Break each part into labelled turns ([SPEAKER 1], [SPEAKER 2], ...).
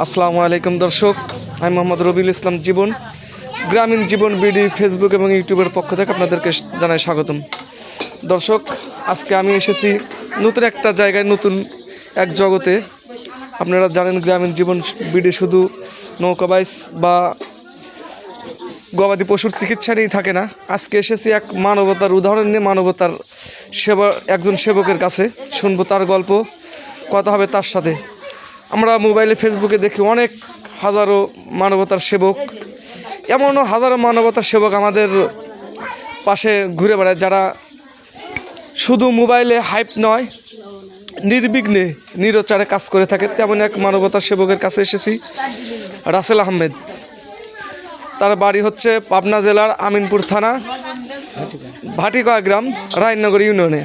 [SPEAKER 1] আসসালামু আলাইকুম দর্শক, আমি মোহাম্মদ রবিউল ইসলাম জীবন, গ্রামীণ জীবন বিডি ফেসবুক এবং ইউটিউবের পক্ষ থেকে আপনাদেরকে জানাই স্বাগতম। দর্শক, আজকে আমি এসেছি নতুন একটা জায়গায়, নতুন এক জগতে। আপনারা জানেন গ্রামীণ জীবন বিডি শুধু নৌকাবাইজ বা গবাদি পশুর চিকিৎসা নিয়েই থাকে না। আজকে এসেছি এক মানবতার উদাহরণ নিয়ে, মানবতার সেবা একজন সেবকের কাছে। শুনবো তার গল্প, কথা হবে তার সাথে। আমরা মোবাইলে ফেসবুকে দেখি অনেক হাজারো মানবতার সেবক, এমনও হাজারো মানবতার সেবক আমাদের পাশে ঘুরে বেড়ায়, যারা শুধু মোবাইলে হাইপ নয়, নির্বিঘ্নে নিরচারে কাজ করে থাকে। তেমন এক মানবতার সেবকের কাছে এসেছি, রাসেল আহমেদ। তার বাড়ি হচ্ছে পাবনা জেলার আমিনপুর থানা, ভাটিকয়া গ্রাম, রায়নগর ইউনিয়নে।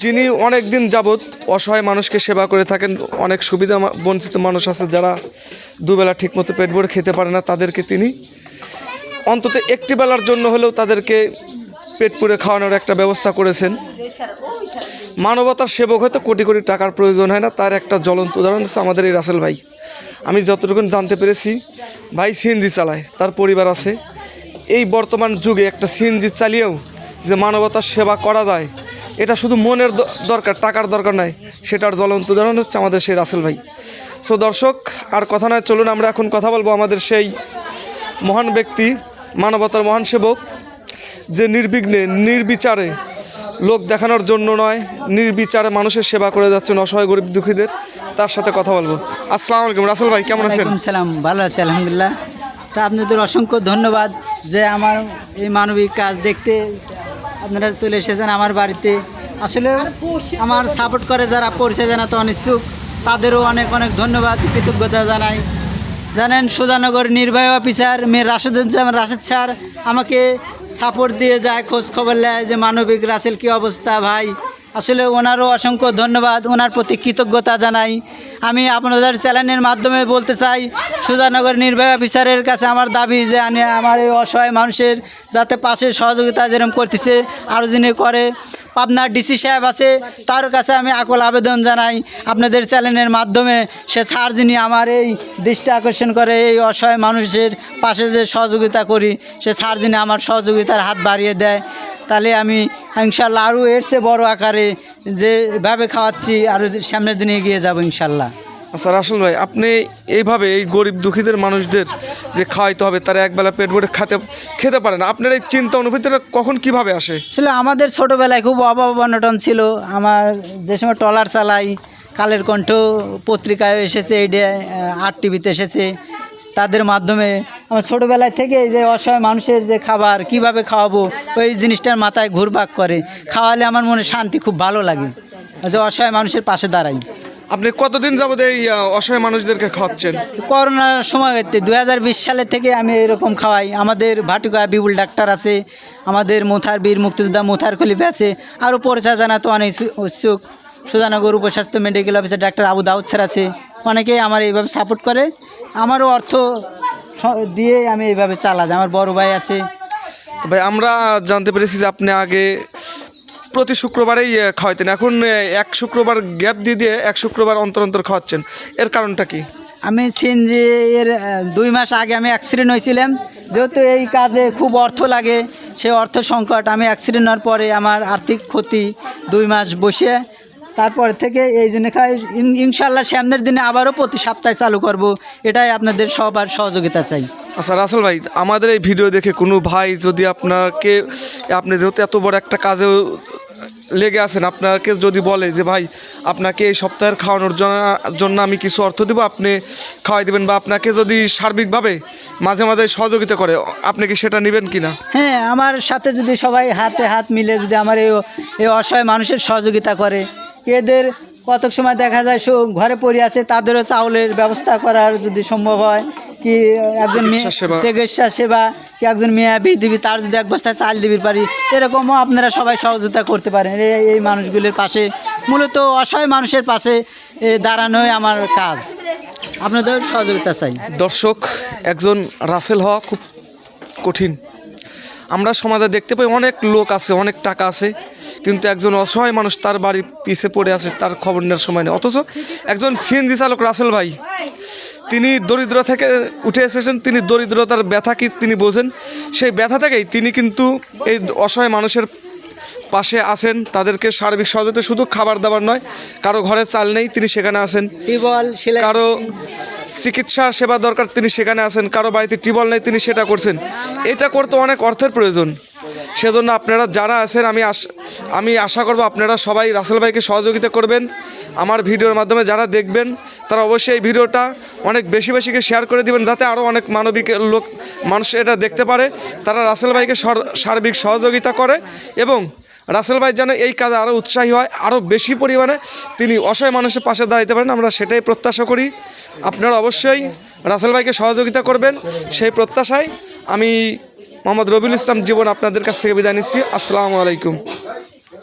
[SPEAKER 1] যিনি অনেক দিন যাবৎ অসহায় মানুষকে সেবা করে থাকেন। অনেক সুবিধা বঞ্চিত মানুষ আছে যারা দুবেলা ঠিকমতো পেট ভরে খেতে পারে না, তাদেরকে তিনি অন্তত একটি বেলার জন্য হলেও তাদেরকে পেট পুরে খাওয়ানোর একটা ব্যবস্থা করেছেন। মানবতার সেবক হয়তো কোটি কোটি টাকার প্রয়োজন হয় না, তার একটা জ্বলন্ত উদাহরণ হচ্ছে আমাদের এই রাসেল ভাই। আমি যতটুকু জানতে পেরেছি, ভাই সিএনজি চালায়, তার পরিবার আছে। এই বর্তমান যুগে একটা সিএনজি চালিয়েও যে মানবতার সেবা করা যায়, এটা শুধু মনের দরকার, টাকার দরকার নাই। সেটার জ্বলন্ত উদাহরণ হচ্ছে আমাদের সেই রাসেল ভাই। সো দর্শক, আর কথা নয়, চলুন আমরা এখন কথা বলবো আমাদের সেই মহান ব্যক্তি, মানবতার মহান সেবক, যে নির্বিঘ্নে নির্বিচারে, লোক দেখানোর জন্য নয়, নির্বিচারে মানুষের সেবা করে যাচ্ছেন, অসহায় গরিব দুঃখীদের। তার সাথে কথা বলবো। আসসালামু আলাইকুম রাসেল ভাই, কেমন আছেন?
[SPEAKER 2] সালাম, ভালো আছি আলহামদুলিল্লাহ। তা আপনাদের অসংখ্য ধন্যবাদ যে আমার এই মানবিক কাজ দেখতে আপনারা চলে এসেছেন আমার বাড়িতে। আসলে আমার সাপোর্ট করে যারা পরিচয় জানাতে অনিচ্ছুক, তাদেরও অনেক অনেক ধন্যবাদ, কৃতজ্ঞতা জানাই। জানেন সুধানগর নির্বাহী অফিসার মেয়ের রাশেদুজ্জামান রাশেদ স্যার আমাকে সাপোর্ট দিয়ে যায়, খোঁজ খবর নেয় যে মানবিক রাসেল কী অবস্থা ভাই। আসলে ওনারও অসংখ্য ধন্যবাদ, ওনার প্রতি কৃতজ্ঞতা জানাই। আমি আপনাদের চ্যানেলের মাধ্যমে বলতে চাই, সুধানগর নির্বাহী অফিসারের কাছে আমার দাবি যে আমার এই অসহায় মানুষের যাতে পাশে সহযোগিতা যেরকম করতেছে আরও যিনি করে, পাবনার ডিসি সাহেব আছে, তার কাছে আমি আকুল আবেদন জানাই আপনাদের চ্যানেলের মাধ্যমে। সে স্যার যিনি আমার এই দৃষ্টি আকর্ষণ করে, এই অসহায় মানুষের পাশে যে সহযোগিতা করি, সে স্যার যিনি আমার সহযোগিতার হাত বাড়িয়ে দেয়, তাহলে আমি ইনশাল্লাহ আরও এর চেয়ে বড়ো আকারে যেভাবে খাওয়াচ্ছি আরও সামনের দিনে এগিয়ে যাব ইনশাল্লাহ।
[SPEAKER 1] আচ্ছা রাসেল ভাই, আপনি এইভাবে এই গরিব দুঃখীদের মানুষদের যে খাওয়াইতে হবে, তারা একবেলা পেট ভরে খেতে পারে না, আপনার এই চিন্তা অনুভূতিটা কখন কিভাবে আসে?
[SPEAKER 2] আসলে আমাদের ছোটোবেলায় খুব অভাব অনটন ছিল। আমার যে সময় ট্রলার চালাই, কালের কণ্ঠ পত্রিকায় এসেছে, এইটা আর টিভিতে এসেছে, তাদের মাধ্যমে আমার ছোটোবেলায় থেকে যে অসহায় মানুষের যে খাবার কিভাবে খাওয়াবো, ওই জিনিসটার মাথায় ঘুরপাক করে। খাওয়ালে আমার মনে শান্তি, খুব ভালো লাগে যে অসহায় মানুষের পাশে দাঁড়াই।
[SPEAKER 1] আপনি কতদিন যাবত এই অসহায় মানুষদেরকে খাওয়াচ্ছেন?
[SPEAKER 2] করোনার সময় 2020 সালের থেকে আমি এরকম খাওয়াই। আমাদের ভাটিকয়া বিপুল ডাক্তার আছে, আমাদের মোথার বীর মুক্তিযোদ্ধা মোথার খলিফা আছে, আরও পরিচয় জানাতে অনেক উৎসুক। Sudhanagar উপস্বাস্থ্য medical officer doctor Abu দাউদ স্যার আছে, অনেকেই আমার এইভাবে সাপোর্ট করে। আমারও অর্থ দিয়ে আমি এইভাবে চালাই। আমার বড় ভাই আছে।
[SPEAKER 1] তো ভাই, আমরা জানতে পেরেছি যে আপনি আগে প্রতি শুক্রবারেই খাওয়াইতেন, এখন এক শুক্রবার গ্যাপ দিয়ে এক শুক্রবার অন্তর অন্তর খাওয়াচ্ছেন, এর কারণটা কি?
[SPEAKER 2] আমি সিএনজি এর 2 মাস আগে আমি অ্যাক্সিডেন্ট হয়েছিলাম। যেহেতু এই কাজে খুব অর্থ লাগে, সেই অর্থ সংকট, আমি অ্যাক্সিডেন্ট হওয়ার পরে আমার আর্থিক ক্ষতি, 2 মাস বসে, তারপর থেকে এই জন্য খাই। ইনশাল্লাহ সামনের দিনে আবারও প্রতি সপ্তাহে চালু করব, এটাই আপনাদের সবার সহযোগিতা চাই।
[SPEAKER 1] আচ্ছা রাসেল ভাই, আমাদের এই ভিডিও দেখে কোনো ভাই যদি আপনি যেহেতু এত বড় একটা কাজে লেগে আছেন, আপনাকে যদি বলে যে ভাই আপনাকে এই সপ্তাহের খাওয়ানোর জন্য আমি কিছু অর্থ দেবো, আপনি খাওয়াই দেবেন, বা আপনাকে যদি সার্বিকভাবে মাঝে মাঝে সহযোগিতা করে, আপনি কি সেটা নেবেন কি না?
[SPEAKER 2] হ্যাঁ, আমার সাথে যদি সবাই হাতে হাত মিলে যদি আমার এই অসহায় মানুষের সহযোগিতা করে, এদের কতক সময় দেখা যায় ঘরে পড়ে আছে, তাদেরও চাউলের ব্যবস্থা করার যদি সম্ভব হয়, কি একজন চিকিৎসা সেবা, কি একজন মেয়ে দিবি, তার যদি 1 বস্তা চাল দিবি পারি, এরকমও আপনারা সবাই সহযোগিতা করতে পারেন। এই মানুষগুলির পাশে, মূলত অসহায় মানুষের পাশে দাঁড়ানোই আমার কাজ, আপনাদের সহযোগিতা চাই।
[SPEAKER 1] দর্শক, একজন রাসেল হওয়া খুব কঠিন। আমরা সমাজে দেখতে পাই অনেক লোক আছে, অনেক টাকা আছে, কিন্তু একজন অসহায় মানুষ তার বাড়ি পিছে পড়ে আছে, তার খবর নেওয়ার সময় নেই। অথচ একজন সিএনজি চালক রাসেল ভাই, তিনি দরিদ্র থেকে উঠে এসেছেন, তিনি দরিদ্রতার ব্যথা কি তিনি বোঝেন, সেই ব্যথা থেকেই তিনি কিন্তু এই অসহায় মানুষের পাশে আছেন। তাদেরকে সার্বিক সহযোগিতা, শুধু খাবার দাবার নয়, কারো ঘরে চাল নেই তিনি সেখানে আছেন,
[SPEAKER 2] টিউবওয়েল, সেলাই
[SPEAKER 1] কারো চিকিৎসা সেবা দরকার তিনি সেখানে আছেন, কারো বাড়িতে টিউবওয়েল নেই তিনি সেটা করছেন। এটা করতে অনেক অর্থের প্রয়োজন। সেজন্য আপনারা যারা আছেন, আমি আশা করব আপনারা সবাই রাসেল ভাইকে সহযোগিতা করবেন। আমার ভিডিওর মাধ্যমে যারা দেখবেন তারা অবশ্যই এই ভিডিওটা অনেক বেশি বেশিকে শেয়ার করে দিবেন, যাতে আরও অনেক মানবিক মানুষ এটা দেখতে পারে, তারা রাসেল ভাইকে সার্বিক সহযোগিতা করে এবং রাসেল ভাই যেন এই কাজে আরও উৎসাহী হয়, আরও বেশি পরিমাণে তিনি অসহায় মানুষের পাশে দাঁড়াতে পারেন, আমরা সেটাই প্রত্যাশা করি। আপনারা অবশ্যই রাসেল ভাইকে সহযোগিতা করবেন, সেই প্রত্যাশায় আমি মোহাম্মদ রবিউল ইসলাম জীবন আপনাদের কাছ থেকে বিদায় নিচ্ছি। আসসালামু আলাইকুম।